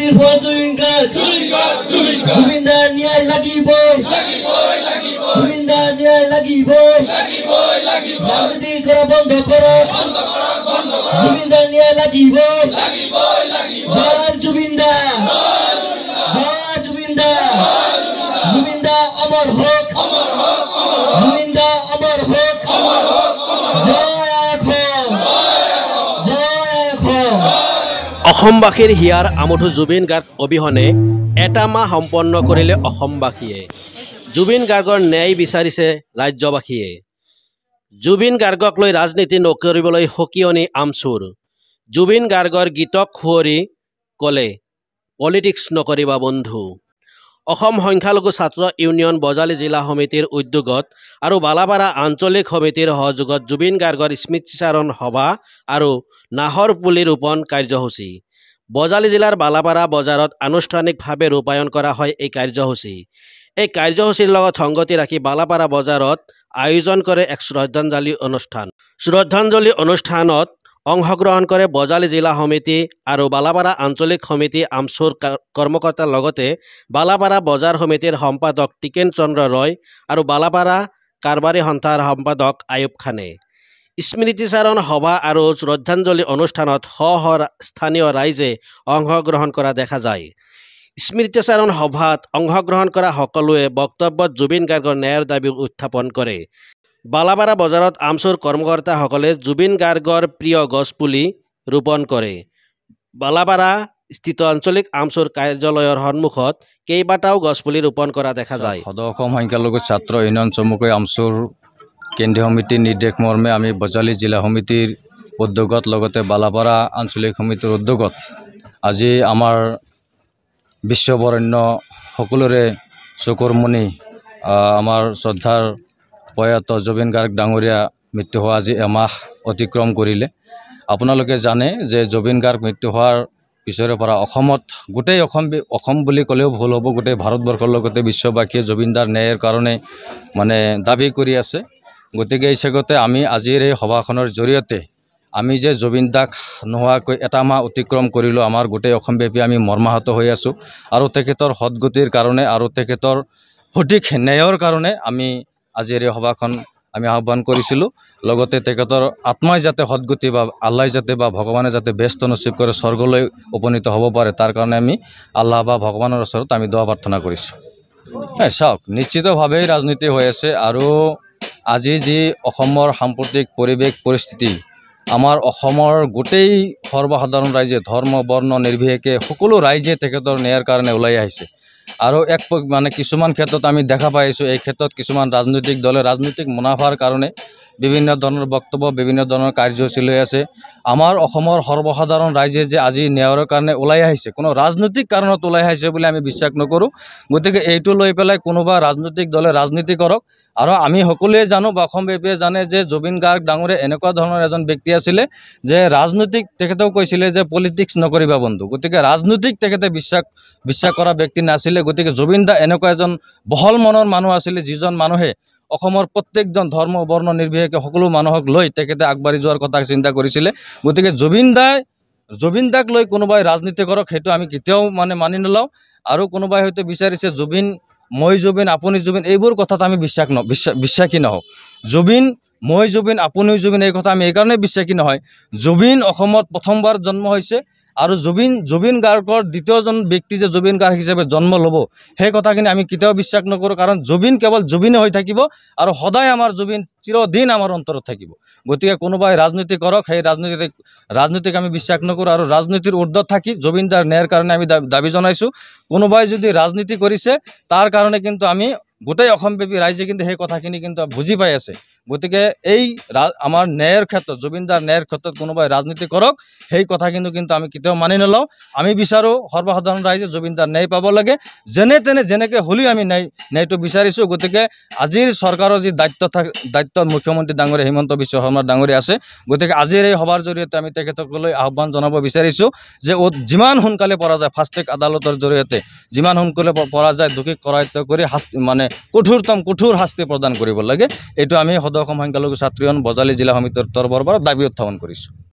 মুক্তির পর জুবিনদার ন্যায় লাগিব জুবিনদার ন্যায় লাগিব রাজনীতি করা বন্ধ করো জুবিনদার ন্যায় লাগিব জয় জুবিনদার জুবিনদার অমর হোক জুবিনদার অমর হোক অসমবাসীৰ হিয়াৰ আমঠু জুবিন গাৰ্গ অবিহনে এটা মাহ সম্পন্ন কৰিলে অসমবাসীয়ে জুবিন গাৰ্গৰ ন্যায় বিচাৰিছে ৰাজ্যবাসীয়ে জুবিন গাৰ্গক লৈ ৰাজনীতি নকৰিবলৈ হকিয়নি আমচুৰ জুবিন গাৰ্গৰ গীতক খুৱৰি ক'লে পলিটিক্স নকৰিবা বন্ধু অসম সংখ্যালঘু ছাত্ৰ ইউনিয়ন বজালী জিলা সমিতিৰ উদ্যোগত আৰু বালাপাৰা আঞ্চলিক সমিতিৰ সহযোগত জুবিন গাৰ্গৰ স্মৃতিচাৰণ সভা আৰু নাহৰ পুলি ৰোপণ কাৰ্যসূচী বজালী জিলাৰ বালাপাৰা বজাৰত আনুষ্ঠানিকভাৱে ৰূপায়ণ কৰা হয় এই কাৰ্যসূচী এই কাৰ্যসূচীৰ লগত সংগতি ৰাখি বালাপাৰা বজাৰত আয়োজন কৰে এক শ্ৰদ্ধাঞ্জলি অনুষ্ঠানত অংশগ্ৰহণ কৰে বজালী জিলা সমিতি আৰু বালাপাৰা আঞ্চলিক সমিতি আমচুৰ কৰ্মকৰ্তাৰ লগতে বালাপাৰা বজাৰ সমিতিৰ সম্পাদক টিকেন চন্দ্ৰ ৰয় আৰু বালাপাৰা কাৰবাৰী সন্থাৰ সম্পাদক আয়ুব খানে স্মৃতিচাৰণ সভা আৰু শ্ৰদ্ধাঞ্জলি অনুষ্ঠানত স্থানীয় ৰাইজে অংশগ্ৰহণ কৰা দেখা যায় স্মৃতিচাৰণ সভাত অংশগ্ৰহণ কৰা সকলোৱে বক্তব্যত জুবিন গাৰ্গৰ ন্যায়ৰ দাবী উত্থাপন কৰে বালাপাৰা বজাৰত আমচুৰ কৰ্মকৰ্তাসকলে জুবিন গাৰ্গৰ প্ৰিয় গছপুলি ৰোপণ কৰে বালাপাৰা স্থিত আঞ্চলিক আমচুৰ কাৰ্যালয়ৰ সন্মুখত কেইবাটাও গছপুলি ৰোপণ কৰা দেখা যায় অসম সংখ্যালঘু ছাত্ৰ ইউনিয়ন চমুকৈ আমচুৰ কেন্দ্ৰীয় সমিতিৰ নিৰ্দেশ মৰ্মে আমি বজালী জিলা সমিতিৰ উদ্যোগত লগতে বালাপাৰা আঞ্চলিক সমিতিৰ উদ্যোগত আজি আমাৰ বিশ্ববৰেণ্য সকলোৰে চকুৰমণি আমাৰ শ্ৰদ্ধাৰ প্ৰয়াত জুবিন গাৰ্গ ডাঙৰীয়া মৃত্যু হোৱা আজি এমাহ অতিক্ৰম কৰিলে আপোনালোকে জানে যে জুবিন গাৰ্গ মৃত্যু হোৱাৰ পিছৰে পৰা অসমত গোটেই অসম বুলি ক'লেও ভুল হ'ব গোটেই ভাৰতবৰ্ষৰ লগতে বিশ্ববাসীয়ে জুবিনদাৰ ন্যায়ৰ কাৰণে মানে দাবী কৰি আছে গতিকে এই হিচাপতে আমি আজিৰ এই সভাখনৰ জৰিয়তে আমি যে জুবিন দাক নোহোৱাকৈ এটা মাহ অতিক্ৰম কৰিলোঁ আমাৰ গোটেই অসমব্যাপী আমি মৰ্মাহত হৈ আছোঁ আৰু তেখেতৰ সদ্গতিৰ কাৰণে আৰু তেখেতৰ সঠিক ন্যায়ৰ কাৰণে আমি আজিৰ এই সভাখন আমি আহ্বান কৰিছিলোঁ লগতে তেখেতৰ আত্মাই যাতে সদ্গতি বা আল্লাহ যাতে বা ভগৱানে যাতে ব্যস্ত নচিব কৰে স্বৰ্গলৈ উপনীত হ'ব পাৰে তাৰ কাৰণে আমি আল্লাহ বা ভগৱানৰ ওচৰত আমি দোৱা প্ৰাৰ্থনা কৰিছোঁ চাওক নিশ্চিতভাৱেই ৰাজনীতি হৈ আছে আৰু আজি যি অসমৰ সাম্প্ৰতিক পৰিৱেশ পৰিস্থিতি আমাৰ অসমৰ গোটেই সৰ্বসাধাৰণ ৰাইজে ধৰ্ম বৰ্ণ নিৰ্বিশেষে সকলো ৰাইজে তেখেতৰ ন্যায়ৰ কাৰণে ওলাই আহিছে আৰু মানে কিছুমান ক্ষেত্ৰত আমি দেখা পাইছোঁ এই ক্ষেত্ৰত কিছুমান ৰাজনৈতিক দলে ৰাজনৈতিক মুনাফাৰ কাৰণে বিভিন্ন ধৰণৰ বক্তব্য বিভিন্ন ধৰণৰ কাৰ্যসূচী লৈ আছে আমাৰ অসমৰ সৰ্বসাধাৰণ ৰাইজে যে আজি ন্যায়ৰ কাৰণে ওলাই আহিছে কোনো ৰাজনৈতিক কাৰণত ওলাই আহিছে বুলি আমি বিশ্বাস নকৰোঁ গতিকে এইটো লৈ পেলাই কোনোবা ৰাজনৈতিক দলে ৰাজনীতি কৰক আৰু আমি সকলোৱে জানো বা অসমব্যাপীয়ে জানে যে জুবিন গাৰ্গ ডাঙৰীয়া এনেকুৱা ধৰণৰ এজন ব্যক্তি আছিলে যে ৰাজনৈতিক তেখেতেও কৈছিলে যে পলিটিক্স নকৰিবা বন্ধু গতিকে ৰাজনৈতিক তেখেতে বিশ্বাস কৰা ব্যক্তি নাছিলে গতিকে জুবিন দা এনেকুৱা এজন বহল মনৰ মানুহ আছিলে যিজন মানুহে অসমৰ প্ৰত্যেকজন ধৰ্ম বৰ্ণ নিৰ্বিশেষে সকলো মানুহক লৈ তেখেতে আগবাঢ়ি যোৱাৰ কথা চিন্তা কৰিছিলে গতিকে জুবিন দাক লৈ কোনোবাই ৰাজনীতি কৰক সেইটো আমি কেতিয়াও মানে মানি নলওঁ আৰু কোনোবাই হয়তো বিচাৰিছে মই জুবিন আপুনি জুবিন এইবোৰ কথাত আমি বিশ্বাসী নহওঁ জুবিন মই জুবিন আপুনি জুবিন এই কথা আমি এইকাৰণে বিশ্বাসী নহয় জুবিন অসমত প্ৰথমবাৰ জন্ম হৈছে আৰু জুবিন গাৰ্গৰ দ্বিতীয়জন ব্যক্তি যে জুবিন গাৰ্গ হিচাপে জন্ম ল'ব সেই কথাখিনি আমি কেতিয়াও বিশ্বাস নকৰোঁ কাৰণ জুবিন কেৱল জুবিনে হৈ থাকিব আৰু সদায় আমাৰ জুবিন চিৰদিন আমাৰ অন্তৰত থাকিব গতিকে কোনোবাই ৰাজনীতি কৰক সেই ৰাজনীতিক আমি বিশ্বাস নকৰোঁ আৰু ৰাজনীতিৰ ঊৰ্ধত থাকি জুবিনদাৰ ন্যায়ৰ কাৰণে আমি দাবী জনাইছোঁ কোনোবাই যদি ৰাজনীতি কৰিছে তাৰ কাৰণে কিন্তু আমি গোটেই অসমব্যাপী ৰাইজে কিন্তু সেই কথাখিনি কিন্তু বুজি পাই আছে গতিকে এই আমাৰ ন্যায়ৰ ক্ষেত্ৰত জুবিনদাৰ ন্যায়ৰ ক্ষেত্ৰত কোনোবাই ৰাজনীতি কৰক সেই কথা কিন্তু আমি কেতিয়াও মানি নলওঁ আমি বিচাৰোঁ সৰ্বসাধাৰণ ৰাইজে জুবিনদাৰ ন্যায় পাব লাগে যেনে তেনে যেনেকৈ হ'লেও আমি ন্যায়টো বিচাৰিছোঁ গতিকে আজিৰ চৰকাৰৰ যি দায়িত্ব মুখ্যমন্ত্ৰী ডাঙৰীয়া হিমন্ত বিশ্ব শৰ্মা ডাঙৰীয়া আছে গতিকে আজিৰ এই সভাৰ জৰিয়তে আমি তেখেতসকললৈ আহ্বান জনাব বিচাৰিছোঁ যে যিমান সোনকালে পৰা যায় ফাষ্ট ট্ৰেক আদালতৰ জৰিয়তে যিমান সোনকালে পৰা যায় দোষীক কৰায়ত্ব কৰি মানে কঠোৰ শাস্তি প্ৰদান কৰিব লাগে এইটো আমি অসম সংখ্যালঘু ছাত্ৰ ইউনিয়ন বজালী জিলা সমিতিৰ তৰফৰ পৰা দাবী উত্থাপন কৰিছোঁ।